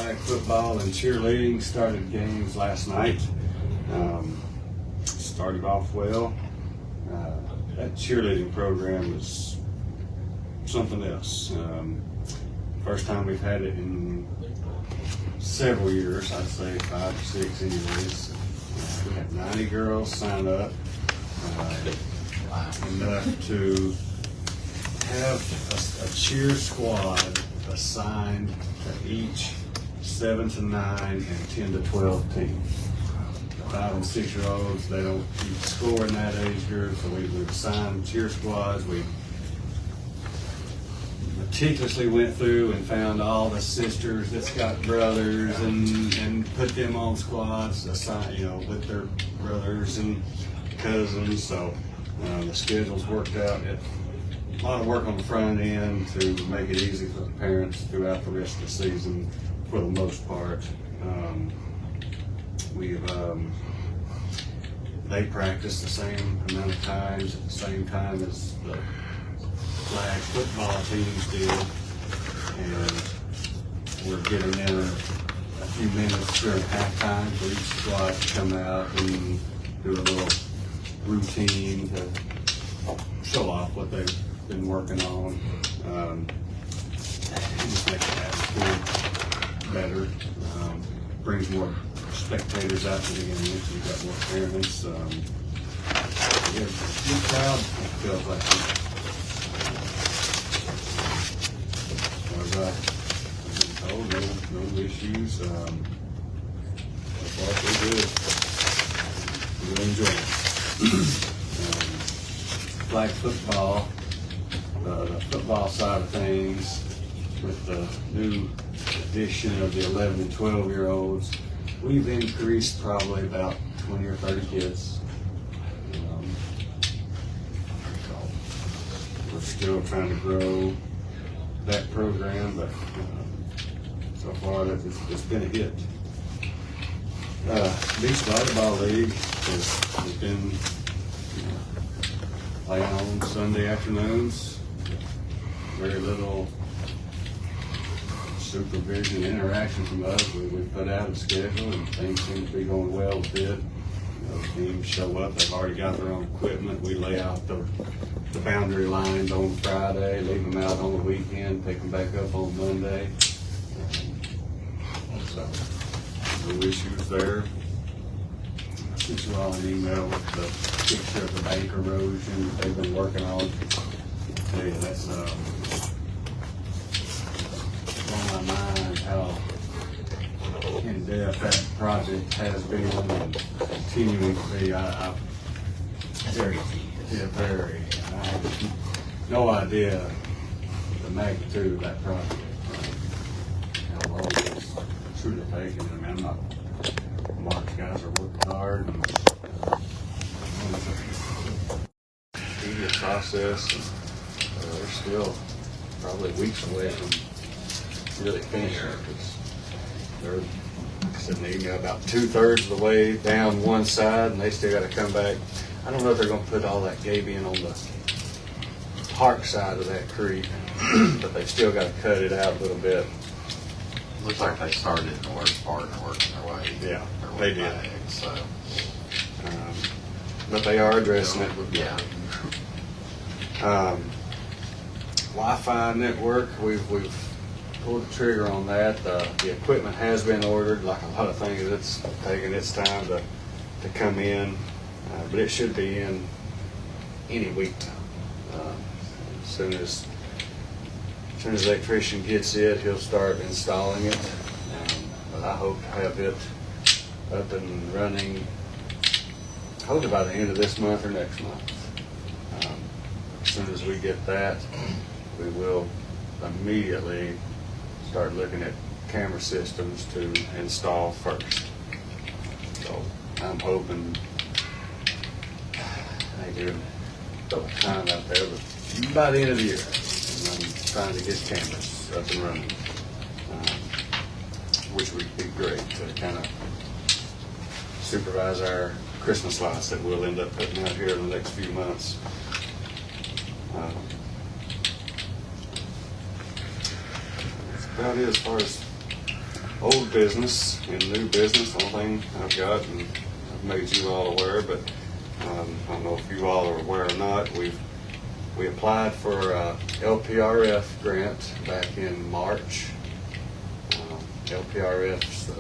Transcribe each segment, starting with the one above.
flag football and cheerleading started games last night. Started off well. That cheerleading program is something else. First time we've had it in several years, I'd say 5 or 6 anyways. We had 90 girls sign up, enough to have a cheer squad assigned to each 7 to 9 and 10 to 12 teams. 5 and 6 year olds, they don't keep score in that age group, so we've assigned cheer squads. We meticulously went through and found all the sisters that's got brothers and put them on squads assigned, with their brothers and cousins. So the schedules worked out. A lot of work on the front end to make it easy for the parents throughout the rest of the season, for the most part. They practice the same amount of times at the same time as the flag football teams did, and we're giving them a few minutes during halftime for each squad to come out and do a little routine to show off what they've been working on. Just make the atmosphere better. Brings more spectators out to the game, so you've got more parents. Good crowd, it feels like. As I've been told, no issues. So far, so good. We'll enjoy it. Flag football, the football side of things, with the new addition of the 11 and 12 year olds, we've increased probably about 20 or 30 kids. We're still trying to grow that program, but so far it's been a hit. Beach Volleyball League has been playing on Sunday afternoons. Very little supervision, interaction from us. We put out a schedule and things seem to be going well with it. The teams show up, they've already got their own equipment. We lay out the boundary lines on Friday, leave them out on the weekend, pick them back up on Monday. So, no issues there. I sent you all an email with the picture of the bank erosion that they've been working on. Hey, that's on my mind how in depth that project has been and continuing to be. Very. I have no idea the magnitude of that project. How long it's truly taken. I mean, Mark's guys are working hard. And, it's a tedious process. And, they're still probably weeks away from really finishing it, because they're, like I said in the email, about 2/3 of the way down one side, and they still got to come back. I don't know if they're going to put all that gabion on the park side of that creek, but they've still got to cut it out a little bit. Looks like they started in the worst part and working their way. Yeah, they did. Back, so. But they are addressing it. Yeah. Wi-Fi network, we've pulled the trigger on that. The equipment has been ordered. Like a lot of things, it's taking its time to come in, but it should be in any week now. As soon as the electrician gets it, he'll start installing it. But I hope to have it up and running hopefully by the end of this month or next month. As soon as we get that, we will immediately start looking at camera systems to install first. So I'm hoping, I think you're time out there, but by the end of the year, and I'm trying to get cameras up and running, which would be great to kind of supervise our Christmas lights that we'll end up putting out here in the next few months. That's about it as far as old business and new business. The only thing I've got, and I've made you all aware, but I don't know if you all are aware or not, we applied for a LPRF grant back in March. LPRF's the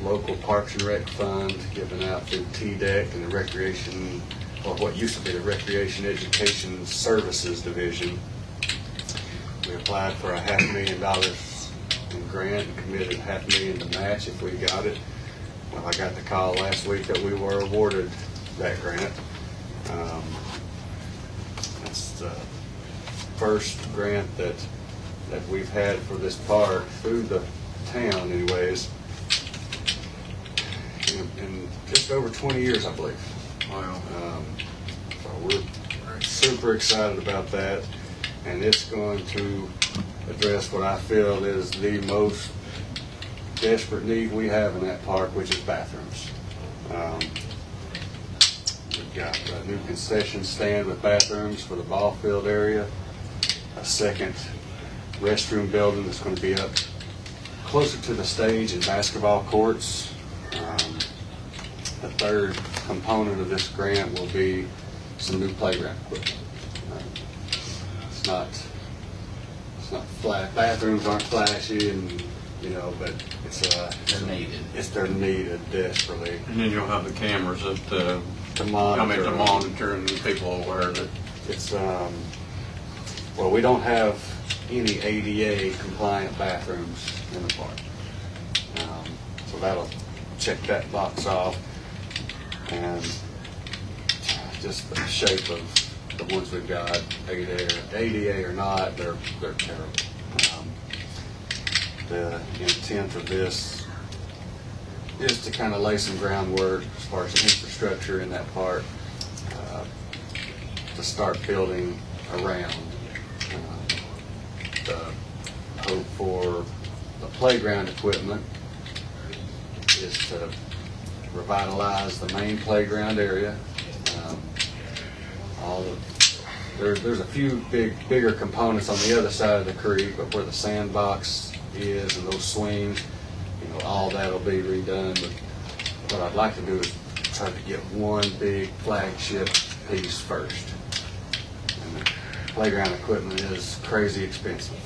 local Parks and Rec fund given out through TDEC and the Recreation, or what used to be the Recreation Education Services Division. We applied for a $500,000 in grant and committed $500,000 to match if we got it. Well, I got the call last week that we were awarded that grant. That's the first grant that we've had for this park through the town anyways in just over 20 years, I believe. Wow. So we're super excited about that, and it's going to address what I feel is the most desperate need we have in that park, which is bathrooms. We've got a new concession stand with bathrooms for the ball field area, a second restroom building that's going to be up closer to the stage and basketball courts. The third component of this grant will be some new playground equipment. It's not flat. Bathrooms aren't flashy, and but They're needed. They're needed desperately. And then you'll have the cameras that, To monitor. to monitor and people aware that. It's well, we don't have any ADA compliant bathrooms in the park, so that'll check that box off. And just the shape of the ones we've got, ADA or not, they're terrible. The intent of this is to kind of lay some groundwork as far as infrastructure in that park, to start building around. The hope for the playground equipment is to revitalize the main playground area. There's a few bigger components on the other side of the creek, but where the sandbox is and those swings, all that'll be redone. But what I'd like to do is try to get one big flagship piece first. And the playground equipment is crazy expensive.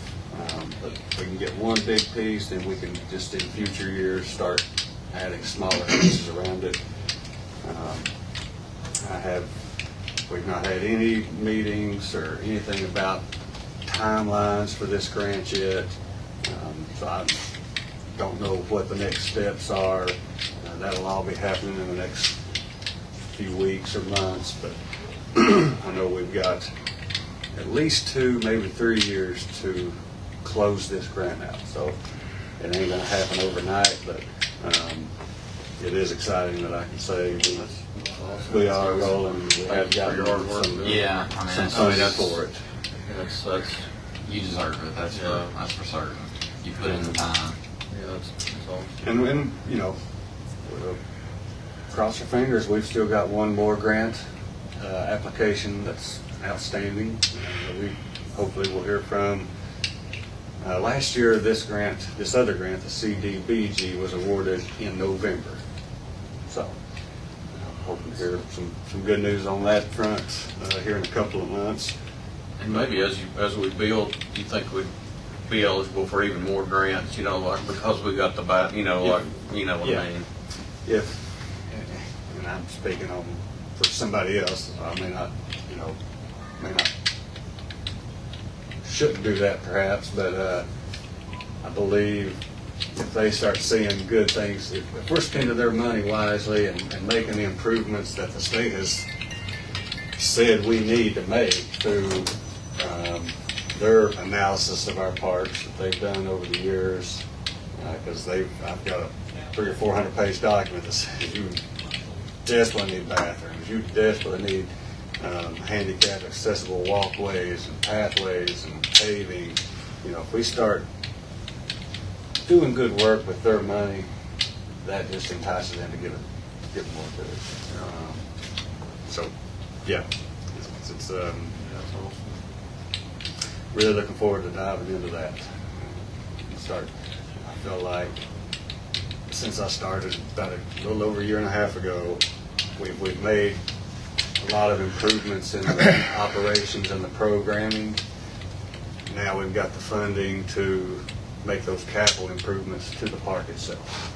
But if we can get one big piece, then we can just in future years start adding smaller pieces around it. We've not had any meetings or anything about timelines for this grant yet. So I don't know what the next steps are. That'll all be happening in the next few weeks or months, but I know we've got at least 2, maybe 3 years to close this grant out. So it ain't gonna happen overnight, but it is exciting that I can say we are rolling. We have gotten some, Yeah, I mean, some that's, funding for it. That's you deserve it. That's Yeah. for certain. You put in the time. yeah, that's awesome. And we'll cross your fingers. We've still got one more grant application that's outstanding. We hopefully will hear from. Last year, this other grant, the CDBG, was awarded in November. So, hoping to hear some good news on that front here in a couple of months. And maybe as we build, do you think we'd be eligible for even more grants, like because we got the what Yeah. I mean? And I'm speaking on for somebody else, I may not shouldn't do that perhaps, but I believe if they start seeing good things, if we're spending their money wisely and making the improvements that the state has said we need to make through their analysis of our parks that they've done over the years, because I've got a 300 or 400 page document that says you desperately need bathrooms, you desperately need handicap accessible walkways and pathways and paving. If we start doing good work with their money, that just entices them to give more to it. So, yeah, it's That's awesome. really looking forward to diving into that. I feel like since I started about a little over a year and a half ago, we've made a lot of improvements in the operations and the programming. Now we've got the funding to make those capital improvements to the park itself.